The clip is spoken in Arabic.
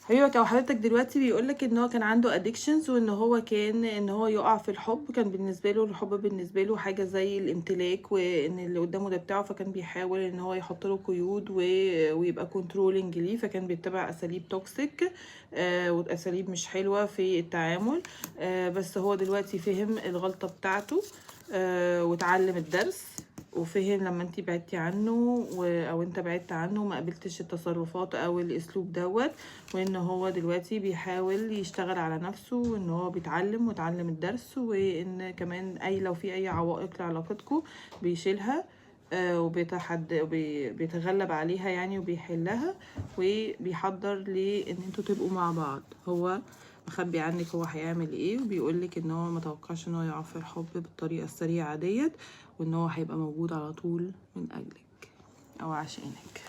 ايوه، هو حضرتك دلوقتي بيقولك ان هو كان عنده ادكشنز، وان هو كان ان هو يقع في الحب، كان بالنسبه له الحب بالنسبه له حاجه زي الامتلاك، وان اللي قدامه ده بتاعه، فكان بيحاول ان هو يحط له قيود ويبقى كنترولنج ليه، فكان بيتبع اساليب توكسيك واساليب مش حلوه في التعامل. بس هو دلوقتي فهم الغلطه بتاعته وتعلم الدرس، وفهم لما انتي بعدتي عنه او انت بعدت عنه ما قبلتش التصرفات او الاسلوب دوت، وان هو دلوقتي بيحاول يشتغل على نفسه، وان هو بيتعلم وتعلم الدرس، وان كمان لو في اي عوائق لعلاقتكم بيشيلها بيتغلب عليها يعني، وبيحلها، وبيحضر لان انتوا تبقوا مع بعض. هو مخبي عنك هو هيعمل ايه، وبيقولك ان هو متوقعش ان هو يقع في الحب بالطريقه السريعه ديت، وان هو هيبقى موجود على طول من اجلك او عشانك.